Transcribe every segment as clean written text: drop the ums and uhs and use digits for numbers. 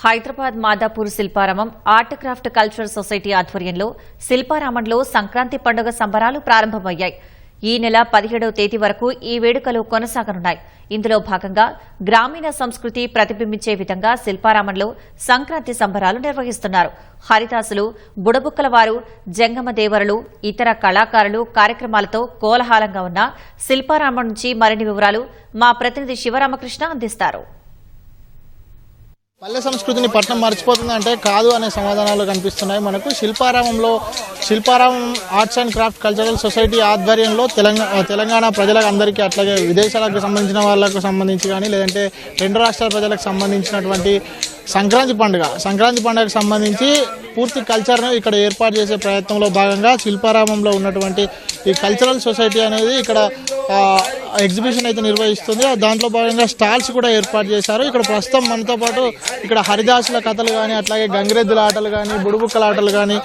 Hyderabad Madhapur Shilparamam art craft cultural society ఆధ్వర్యంలో శిల్పారామంలో సంక్రాంతి పండుగ సంబరాలు ప్రారంభమయ్యాయి. ఈ నెల 17వ తేదీ వరకు ఈ వేడుకలు కొనసాగనున్నాయి. ఇందులో భాగంగా గ్రామీణ సంస్కృతి ప్రతిబింబించే విధంగా శిల్పారామంలో సంక్రాంతి సంబరాలు నిర్వహిస్తున్నారు. హరిదాసులు, బుడబుక్కల వారు, జంగమ దేవరులు, ఇతర కళాకారులు కార్యక్రమాలతో కోలాహలంగా ఉన్న శిల్పారామం నుంచి మరిన్ని వివరాలు మా ప్రతినిధి శివరామకృష్ణ అందిస్తారు. పల్లె సంస్కృతిని పట్టణం మర్చిపోతుందంటే కాదు అనే సమాధానాలు కనిపిస్తున్నాయి మనకు. Shilparamam arts and craft cultural society ఆధ్వర్యంలో తెలంగాణ ప్రజలకు అందరికీ, అట్లాగే విదేశాలకు సంబంధించిన వాళ్ళకు సంబంధించి కానీ, లేదంటే రెండు రాష్ట్రాల ప్రజలకు సంబంధించినటువంటి సంక్రాంతి పండుగకు సంబంధించి పూర్తి కల్చర్ను ఇక్కడ ఏర్పాటు చేసే ప్రయత్నంలో భాగంగా శిల్పారామంలో ఉన్నటువంటి ఈ కల్చరల్ సొసైటీ అనేది ఇక్కడ ఎగ్జిబిషన్ అయితే నిర్వహిస్తుంది. దాంట్లో భాగంగా స్టాల్స్ కూడా ఏర్పాటు చేశారు. ఇక్కడ ప్రస్తుతం మనతో పాటు ఇక్కడ హరిదాసుల కథలు కానీ, అట్లాగే గంగిరెద్దుల ఆటలు కానీ, బుడుబుక్కల ఆటలు కానీ,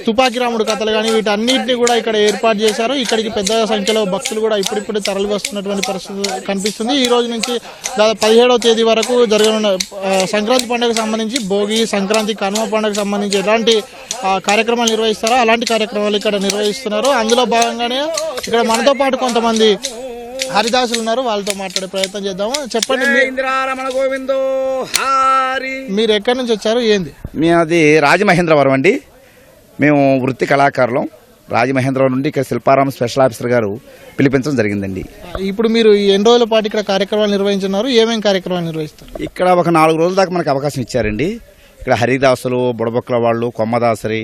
తుపాకీ రాముడు కథలు కానీ, వీటన్నిటిని కూడా ఇక్కడ ఏర్పాటు చేశారు. ఇక్కడికి పెద్ద సంఖ్యలో భక్తులు కూడా ఇప్పుడిప్పుడు తరలి వస్తున్నటువంటి పరిస్థితి కనిపిస్తుంది. ఈ రోజు నుంచి దాదాపు 17వ తేదీ వరకు జరగనున్న సంక్రాంతి పండుగకు సంబంధించి భోగి, సంక్రాంతి, కనుమ పండుగకు సంబంధించి ఎలాంటి కార్యక్రమాలు నిర్వహిస్తారో అలాంటి కార్యక్రమాలు ఇక్కడ నిర్వహిస్తున్నారు. అందులో భాగంగానే ఇక్కడ మనతో పాటు కొంతమంది హరిదాసులు ఉన్నారు, వాళ్ళతో మాట్లాడే ప్రయత్నం చేద్దాము. చెప్పండి, మీరు ఎక్కడి నుంచి వచ్చారు, ఏంది? అది రాజమహేంద్రవరం అండి. మేము వృత్తి కళాకారులం. రాజమహేంద్రవరం నుండి ఇక్కడ శిల్పారామం స్పెషల్ ఆఫీసర్ గారు పిలిపించడం జరిగిందండి. ఇప్పుడు మీరు ఎన్ని రోజుల పాటు ఇక్కడ కార్యక్రమాలు నిర్వహించున్నారు? ఏమేమి కార్యక్రమాలు నిర్వహిస్తారు? ఇక్కడ ఒక 4 రోజుల దాకా మనకు అవకాశం ఇచ్చారండి. ఇక్కడ హరిదాసులు, బుడబొక్కల వాళ్ళు, కొమ్మదాసరి,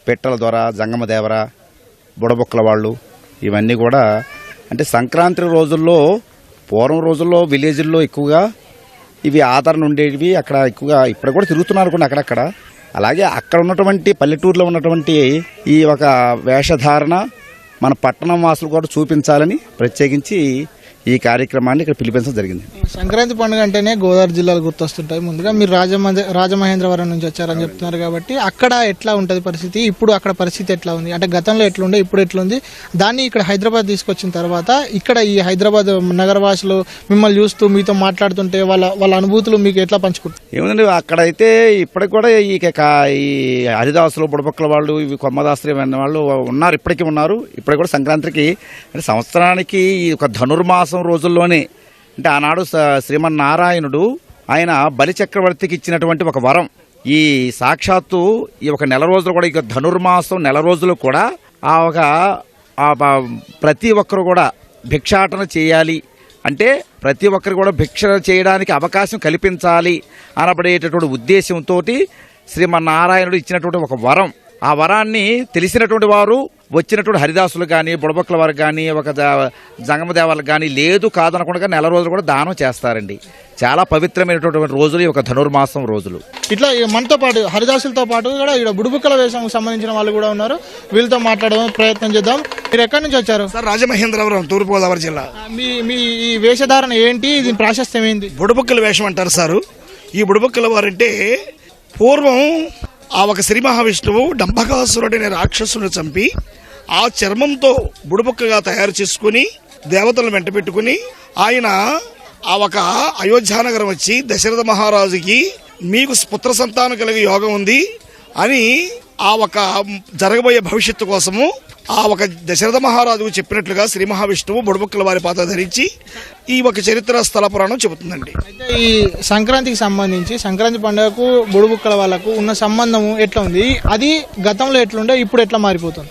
పెట్టల దొర, జంగమ దేవర, బుడబొక్కల వాళ్ళు, ఇవన్నీ కూడా అంటే సంక్రాంతి రోజుల్లో, పూర్వం రోజుల్లో విలేజ్ల్లో ఎక్కువగా ఇవి ఆదరణ ఉండేవి. అక్కడ ఎక్కువగా ఇప్పుడు కూడా తిరుగుతున్నారు కూడా అక్కడక్కడ. అలాగే అక్కడ ఉన్నటువంటి పల్లెటూరులో ఉన్నటువంటి ఈ ఒక వేషధారణ మన పట్టణం వాసులు కూడా చూపించాలని ప్రత్యేకించి ఈ కార్యక్రమాన్ని ఇక్కడ పిలిపించడం జరిగింది. సంక్రాంతి పండుగ అంటేనే గోదావరి జిల్లాలు గుర్తొస్తుంటాయి. ముందుగా మీరు రాజమహేంద్రవరం నుంచి వచ్చారని చెప్తున్నారు కాబట్టి అక్కడ ఎట్లా ఉంటుంది పరిస్థితి? ఇప్పుడు అక్కడ పరిస్థితి ఎట్లా ఉంది? అంటే గతంలో ఎట్లుండే, ఇప్పుడు ఎట్లుంది? దాన్ని ఇక్కడ హైదరాబాద్ తీసుకొచ్చిన తర్వాత ఇక్కడ ఈ హైదరాబాద్ నగరవాసులు మిమ్మల్ని చూస్తూ మీతో మాట్లాడుతుంటే వాళ్ళ అనుభూతులు మీకు ఎట్లా పంచుకుంటారు? ఏముందండి, అక్కడైతే ఇప్పటికి కూడా ఈ హరిదాసులు, బుడబొక్కల వాళ్ళు, ఇవి కొమ్మదాసులు వాళ్ళు ఉన్నారు, ఇప్పటికీ ఉన్నారు. ఇప్పటికి కూడా సంక్రాంతికి అంటే సంవత్సరానికి ఈ ఒక ధనుర్మాసం రోజుల్లోనే, అంటే ఆనాడు శ్రీమన్నారాయణుడు ఆయన బలిచక్రవర్తికి ఇచ్చినటువంటి ఒక వరం. ఈ సాక్షాత్తు ఈ ఒక నెల రోజులు కూడా, ఇక ధనుర్మాసం నెల రోజులు కూడా ప్రతి ఒక్కరు కూడా భిక్షాటన చేయాలి, అంటే ప్రతి ఒక్కరు కూడా భిక్ష చేయడానికి అవకాశం కల్పించాలి అనబడేటటువంటి ఉద్దేశంతో శ్రీమన్నారాయణుడు ఇచ్చినటువంటి ఒక వరం. ఆ వరాన్ని తెలిసినటువంటి వారు వచ్చినటువంటి హరిదాసులు కానీ, బుడబొక్కల వారికి కానీ, ఒక జంగమదేవాలకు కానీ లేదు కాదనకుండా నెల రోజులు కూడా దానం చేస్తారండి. చాలా పవిత్రమైనటువంటి రోజులు ఈ ఒక ధనుర్మాసం రోజులు. ఇట్లా మనతో పాటు హరిదాసులతో పాటు కూడా ఇక్కడ బుడుబుక్కల వేషంకు సంబంధించిన వాళ్ళు కూడా ఉన్నారు. వీళ్ళతో మాట్లాడడం ప్రయత్నం చేద్దాం. మీరు ఎక్కడి నుంచి వచ్చారు? సార్, రాజమహేంద్రవరం, తూర్పుగోదావరి జిల్లా. మీ ఈ వేషధారణ ఏంటి? దీని ప్రాశస్త్యం ఏంటి? బుడబుక్కల వేషం అంటారు సారు. ఈ బుడబుక్కల వారంటే పూర్వం ఆ ఒక శ్రీ మహావిష్ణువు డంబకాసురుడు అనే రాక్షసుని చంపి ఆ చర్మంతో బుడబుక్కగా తయారు చేసుకుని దేవతలను వెంట పెట్టుకుని ఆయన ఆ ఒక అయోధ్యానగరం వచ్చి దశరథ మహారాజుకి మీకు పుత్ర సంతానం కలిగే యోగం ఉంది అని ఆ ఒక జరగబోయే భవిష్యత్తు కోసము ఆ ఒక దశరథ మహారాజుకు చెప్పినట్లుగా శ్రీ మహావిష్ణువు బుడబుక్కల వారి పాత్ర ధరించి ఈ ఒక చరిత్ర స్థల పురాణం చెబుతుందండి. అయితే ఈ సంక్రాంతికి సంబంధించి సంక్రాంతి పండుగకు బుడబుక్కల వాళ్ళకు ఉన్న సంబంధము ఎట్లా ఉంది? అది గతంలో ఎట్లుండే, ఇప్పుడు ఎట్లా మారిపోతుంది?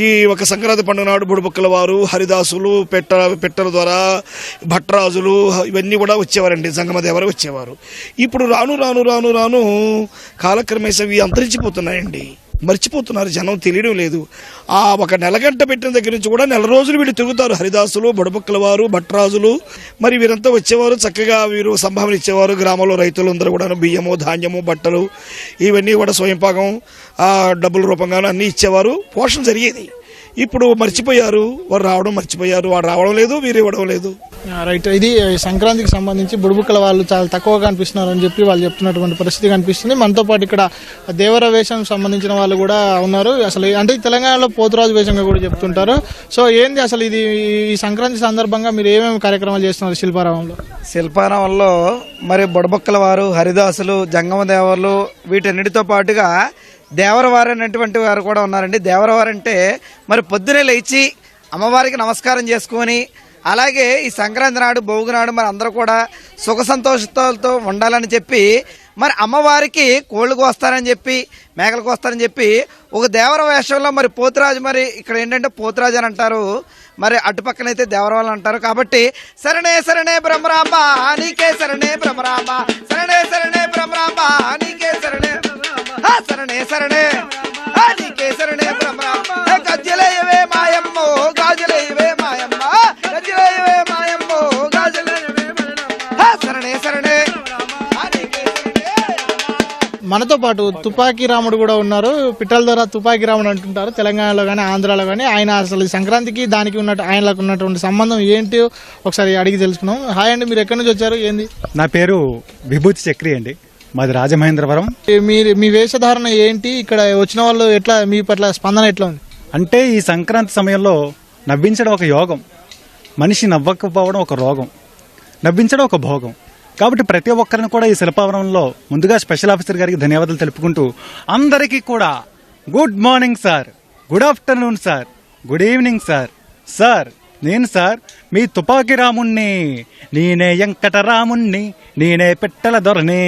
ఈ ఒక సంక్రాంతి పండుగ నాడు బుడబుక్కల వారు, హరిదాసులు, పెట్టల ద్వారా భట్రాజులు ఇవన్నీ కూడా వచ్చేవారండి. జంగమదేవర వచ్చేవారు. ఇప్పుడు రాను కాలక్రమేణా ఇవి అంతరించిపోతున్నాయండి. మర్చిపోతున్నారు, జనం తెలియడం లేదు. ఆ ఒక నెలగంట పెట్టిన దగ్గర నుంచి కూడా నెల రోజులు వీళ్ళు తిరుగుతారు. హరిదాసులు, బుడబుక్కల వారు, భట్రాజులు, మరి వీరంతా వచ్చేవారు. చక్కగా వీరు సంభావన ఇచ్చేవారు. గ్రామంలో రైతులందరూ కూడా బియ్యము, ధాన్యము, బట్టలు ఇవన్నీ కూడా స్వయంపాకం డబ్బుల రూపంగానూ అన్నీ ఇచ్చేవారు. పోషణ జరిగేది. ఇప్పుడు మర్చిపోయారు, వారు రావడం మర్చిపోయారు, వాడు రావడం లేదు, వీరు ఇవ్వడం లేదు. రైట్, ఇది సంక్రాంతికి సంబంధించి బుడబుక్కల వాళ్ళు చాలా తక్కువగా కనిపిస్తున్నారు అని చెప్పి వాళ్ళు చెప్తున్నటువంటి పరిస్థితి కనిపిస్తుంది. మనతో పాటు ఇక్కడ దేవర వేషం సంబంధించిన వాళ్ళు కూడా ఉన్నారు. అసలు అంటే తెలంగాణలో పోతురాజు వేషంగా కూడా చెప్తుంటారు. సో ఏంది అసలు ఇది ఈ సంక్రాంతి సందర్భంగా మీరు ఏమేమి కార్యక్రమాలు చేస్తున్నారు శిల్పారామంలో? శిల్పారామంలో మరి బుడబుక్కల వారు, హరిదాసులు, జంగమ దేవర్లు వీటన్నిటితో పాటుగా దేవరవారు అనేటువంటి వారు కూడా ఉన్నారండి. దేవరవారు అంటే మరి పొద్దునే లేచి అమ్మవారికి నమస్కారం చేసుకొని అలాగే ఈ సంక్రాంతి నాడు, భోగి నాడు మరి అందరూ కూడా సుఖ సంతోషాలతో ఉండాలని చెప్పి మరి అమ్మవారికి కోళ్లు కోస్తారని చెప్పి, మేకలు కోస్తారని చెప్పి ఒక దేవర వేషంలో మరి పోతురాజు, మరి ఇక్కడ ఏంటంటే పోతురాజు అని అంటారు, మరి అటుపక్కనైతే దేవరవాళ్ళు అంటారు. కాబట్టి శరణే శరణే బ్రహ్మరాంబ నీకే శరణే బ్రహ్మరాంబ, శరణే శరణే బ్రహ్మరాంబ నీకే శరణే, శరణే శరణే నీకే శరణే బ్రహ్మరాంబ, గజ్జలయవే మాయమ్మో గాజులయవే మాయమ్మ, గజ్జలయవే మాయమ్మో గాజులయవే శరణే శరణే. మనతో పాటు తుపాకీ రాముడు కూడా ఉన్నారు. పిట్టల ద్వారా తుపాకీ రాముడు అంటుంటారు తెలంగాణలో కానీ ఆంధ్రాలో కానీ. ఆయన అసలు ఈ సంక్రాంతికి దానికి ఆయనకు ఉన్నటువంటి సంబంధం ఏంటి ఒకసారి అడిగి తెలుసుకున్నాం. హాయ్ అండి, మీరు ఎక్కడి నుంచి వచ్చారు, ఏంది? నా పేరు విభూతి చక్రి అండి, మాది రాజమహేంద్రవరం. మీ వేషధారణ ఏంటి, ఇక్కడ వచ్చిన వాళ్ళు ఎట్లా, మీ పట్ల స్పందన ఎట్లా ఉంది? అంటే ఈ సంక్రాంతి సమయంలో నవ్వించడం ఒక యోగం, మనిషి నవ్వకపోవడం ఒక రోగం, నవ్వించడం ఒక భోగం. కాబట్టి ప్రతి ఒక్కరిని కూడా ఈ శిల్పావరంలో ముందుగా స్పెషల్ ఆఫీసర్ గారికి ధన్యవాదాలు తెలుపుకుంటూ అందరికీ కూడా good morning sir, good afternoon sir, good evening sir. Sir నేను సార్ మీ తుపాకీ రాముణ్ణి, నేనే వెంకటరాముణ్ణి, నేనే పెట్టెల దొరని,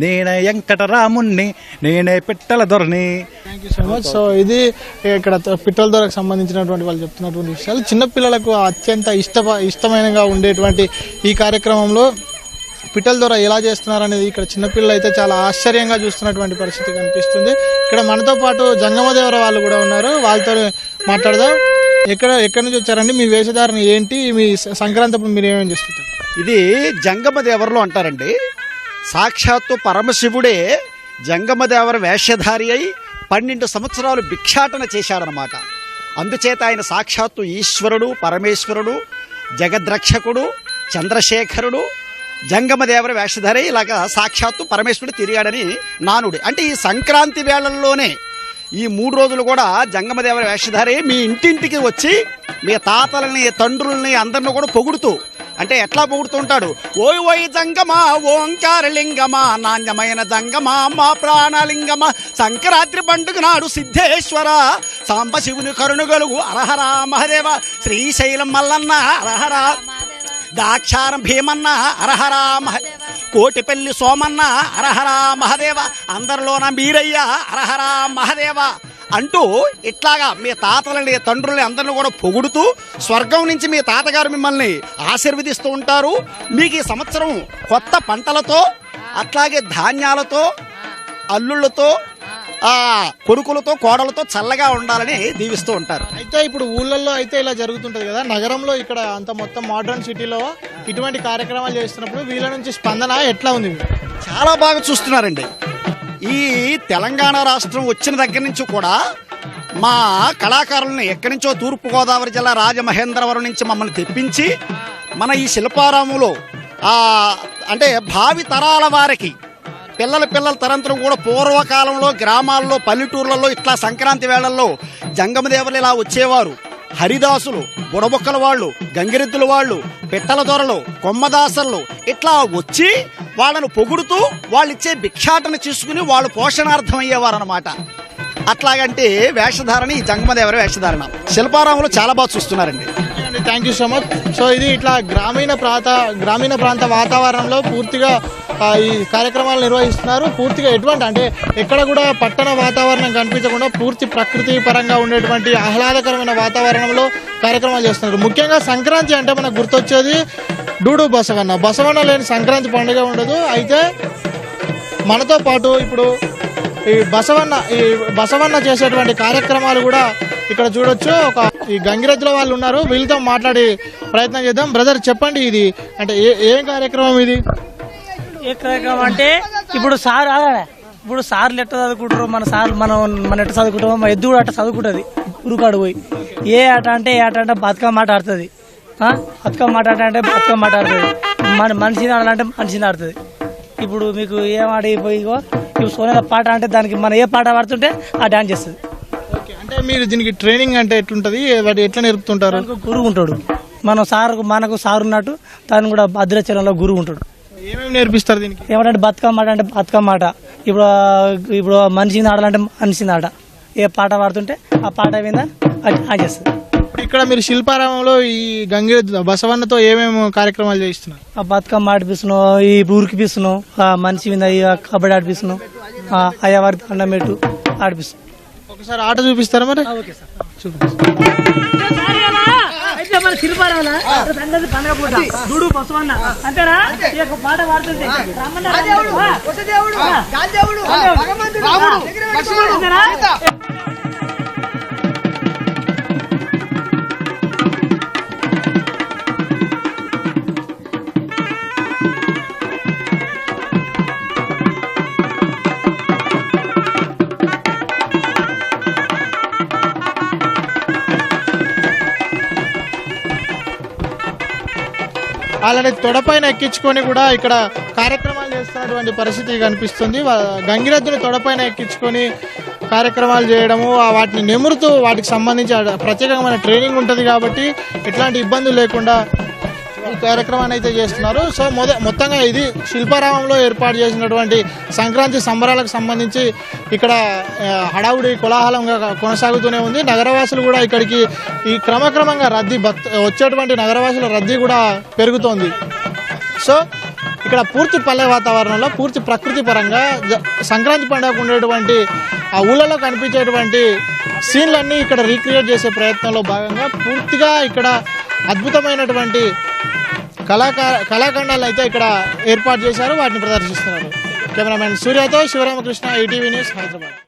నేనే వెంకటరాముణ్ణి, నేనే పెట్టెల దొరని. Thank you so much. So ఇది ఇక్కడ పిట్టల దొరకు సంబంధించినటువంటి వాళ్ళు చెప్తున్నటువంటి విషయాలు. చిన్నపిల్లలకు అత్యంత ఇష్టమైనగా ఉండేటువంటి ఈ కార్యక్రమంలో పిట్టల ద్వారా ఎలా చేస్తున్నారు అనేది ఇక్కడ చిన్నపిల్లలు అయితే చాలా ఆశ్చర్యంగా చూస్తున్నటువంటి పరిస్థితి కనిపిస్తుంది. ఇక్కడ మనతో పాటు జంగమదేవర వాళ్ళు కూడా ఉన్నారు, వాళ్ళతో మాట్లాడదాం. ఎక్కడి నుంచి వచ్చారండి, మీ వేషధారణ ఏంటి, మీ సంక్రాంతి అప్పుడు మీరు ఏమేమి చేస్తుంటారు? ఇది జంగమదేవరలో అంటారండి. సాక్షాత్తు పరమశివుడే జంగమదేవర వేషధారి అయి 12 సంవత్సరాలు భిక్షాటన చేశాడనమాట. అందుచేత ఆయన సాక్షాత్తు ఈశ్వరుడు, పరమేశ్వరుడు, జగద్రక్షకుడు, చంద్రశేఖరుడు, జంగమదేవర వేషధారి ఇలాగా సాక్షాత్తు పరమేశ్వరుడు తిరిగాడని నానుడి. అంటే ఈ సంక్రాంతి వేళల్లోనే ఈ 3 రోజులు కూడా జంగమదేవర వేషధారి మీ ఇంటింటికి వచ్చి మీ తాతలని, తండ్రుల్ని అందరిని కూడా పొగుడుతూ, అంటే ఎట్లా పొగుడుతూ ఉంటాడు, ఓయ్ ఓయ్ జంగమా ఓంకారలింగమా నాణ్యమైన జంగమా మా ప్రాణలింగమా, సంక్రాంతి పండుగ నాడు సిద్ధేశ్వర సాంబశివుని కరుణగలుగు అరహరా మహదేవ, శ్రీశైలం మల్లన్న అరహరా, దాక్షారం భీమన్న అరహరా కోటిపల్లి సోమన్న అరహరా మహదేవ, అందరిలోన మీరయ్య అరహరా మహదేవ అంటూ ఇట్లాగా మీ తాతలని, తండ్రులని అందరిని కూడా పొగుడుతూ స్వర్గం నుంచి మీ తాతగారు మిమ్మల్ని ఆశీర్వదిస్తూ ఉంటారు. మీకు ఈ సంవత్సరం కొత్త పంటలతో, అట్లాగే ధాన్యాలతో, అల్లుళ్ళతో, కొడుకులతో, కోడలతో చల్లగా ఉండాలని దీవిస్తూ ఉంటారు. అయితే ఇప్పుడు ఊళ్ళల్లో అయితే ఇలా జరుగుతుంటది కదా, నగరంలో ఇక్కడ అంత మొత్తం మోడర్న్ సిటీలో ఇటువంటి కార్యక్రమాలు చేస్తున్నప్పుడు వీళ్ళ నుంచి స్పందన ఎట్లా ఉంది? చాలా బాగా చూస్తున్నారండి. ఈ తెలంగాణ రాష్ట్రం వచ్చిన దగ్గర నుంచి కూడా మా కళాకారులను ఎక్కడి నుంచో తూర్పుగోదావరి జిల్లా రాజమహేంద్రవరం నుంచి మమ్మల్ని తెప్పించి మన ఈ శిల్పారామంలో అంటే భావి తరాల వారికి పిల్లల తరంతరం కూడా పూర్వకాలంలో గ్రామాల్లో, పల్లెటూర్లలో ఇట్లా సంక్రాంతి వేళల్లో జంగమదేవులు ఇలా వచ్చేవారు. హరిదాసులు, బుడబుక్కల వాళ్ళు, గంగిరెద్దుల వాళ్ళు, పిట్టల దొరలు, కొమ్మదాసర్లు ఇట్లా వచ్చి వాళ్ళను పొగుడుతూ వాళ్ళిచ్చే భిక్షాటన చేసుకుని వాళ్ళు పోషణార్థం అయ్యేవారు అనమాట. అట్లాగంటే వేషధారణ ఈ జంగమదేవర వేషధారణ శిల్పారామంలో చాలా బాగా చూస్తున్నారండి. Thank you so much. So ఇది ఇట్లా గ్రామీణ ప్రాంత వాతావరణంలో పూర్తిగా ఈ కార్యక్రమాలు నిర్వహిస్తున్నారు. పూర్తిగా ఎటువంటి అంటే ఎక్కడ కూడా పట్టణ వాతావరణం కనిపించకుండా పూర్తి ప్రకృతి పరంగా ఉండేటువంటి ఆహ్లాదకరమైన వాతావరణంలో కార్యక్రమాలు చేస్తున్నారు. ముఖ్యంగా సంక్రాంతి అంటే మనకు గుర్తొచ్చేది డూడు బసవన్న లేని సంక్రాంతి పండుగ ఉండదు. అయితే మనతో పాటు ఇప్పుడు ఈ బసవన్న చేసేటువంటి కార్యక్రమాలు కూడా ఇక్కడ చూడొచ్చు. ఈ గంగిరెద్దుల వాళ్ళు ఉన్నారు, వీళ్ళతో మాట్లాడి ప్రయత్నం చేద్దాం. బ్రదర్ చెప్పండి, ఇది అంటే ఏం కార్యక్రమం ఇది? ఏ కార్యక్రమం అంటే ఇప్పుడు సార్లు ఎట్లా చదువుకుంటారు, మన ఎట్లా చదువుకుంటామో మా ఎద్దు కూడా అట్లా చదువుకుంటుంది. ఉరుకాడు పోయి ఏ ఆట అంటే బతుకమ్మ ఆట ఆడుతుంది. బతుకమ్మ ఆట అంటే బతుకమ్మ ఆట ఆడుతుంది. మనిషిని ఆడాలంటే మనిషిని ఆడుతుంది. ఇప్పుడు మీకు ఏం ఆడిపోయి ఇప్పుడు సోనేల పాట అంటే దానికి మనం ఏ పాట పాడుతుంటే ఆ డాన్స్ చేస్తుంది. అంటే మీరు దీనికి ట్రైనింగ్ అంటే ఎట్లుంటది, వాటి ఎట్లా నేర్పుతుంటారు? గురువు ఉంటాడు. మనకు సారు ఉన్నట్టు దాన్ని కూడా భద్రాచలంలో గురువు ఉంటాడు. ఏమేమి నేర్పిస్తారు దీనికి? ఏమంటే బతుకమ్మ ఆట అంటే బతుకమ్మ ఆట, ఇప్పుడు మనిషిని ఆడాలంటే మనిషిని ఆట, ఏ పాట పాడుతుంటే ఆ పాట మీద అది చేస్తుంది. ఇక్కడ మీరు శిల్పారామంలో ఈ గంగే బసవన్నతో ఏమేమి కార్యక్రమాలు చేయిస్తున్నారు? ఆ బతుకమ్మ ఆడిపిస్తున్నాం, ఈ ఊరికిపిస్తున్నాం, ఆ మనిషి మీద కబడ్డీ ఆడిపిస్తున్నాం, అయ్యవారికి దండం పెట్టు ఆడిపిస్తున్నాం. ఒకసారి ఆట చూపిస్తారా మరి? చూడు బసవన్న అంతేనా పాట పాడుతుంటే వాళ్ళని తొడపైన ఎక్కించుకొని కూడా ఇక్కడ కార్యక్రమాలు చేస్తున్నటువంటి పరిస్థితి కనిపిస్తుంది. గంగిరెద్దుని తొడపైన ఎక్కించుకొని కార్యక్రమాలు చేయడము, వాటిని నెమురుతూ వాటికి సంబంధించి ప్రత్యేకమైన ట్రైనింగ్ ఉంటుంది కాబట్టి ఎట్లాంటి ఇబ్బందులు లేకుండా ఈ కార్యక్రమాన్ని అయితే చేస్తున్నారు. సో మొత్తంగా ఇది శిల్పారామంలో ఏర్పాటు చేసినటువంటి సంక్రాంతి సంబరాలకు సంబంధించి ఇక్కడ హడావుడి కోలాహలంగా కొనసాగుతూనే ఉంది. నగరవాసులు కూడా ఇక్కడికి ఈ క్రమక్రమంగా రద్దీ వచ్చేటువంటి నగరవాసుల రద్దీ కూడా పెరుగుతోంది. సో ఇక్కడ పూర్తి పల్లె వాతావరణంలో పూర్తి ప్రకృతి పరంగా సంక్రాంతి పండుగకు ఉండేటువంటి ఆ ఊళ్ళలో కనిపించేటువంటి సీన్లన్నీ ఇక్కడ రీక్రియేట్ చేసే ప్రయత్నంలో భాగంగా పూర్తిగా ఇక్కడ అద్భుతమైనటువంటి కళాఖండాలు అయితే ఇక్కడ ఏర్పాటు చేశారు, వాటిని ప్రదర్శిస్తున్నారు. కెమెరామెన్ సూర్యతో శివరామకృష్ణ, ఈటీవీ న్యూస్, హైదరాబాద్.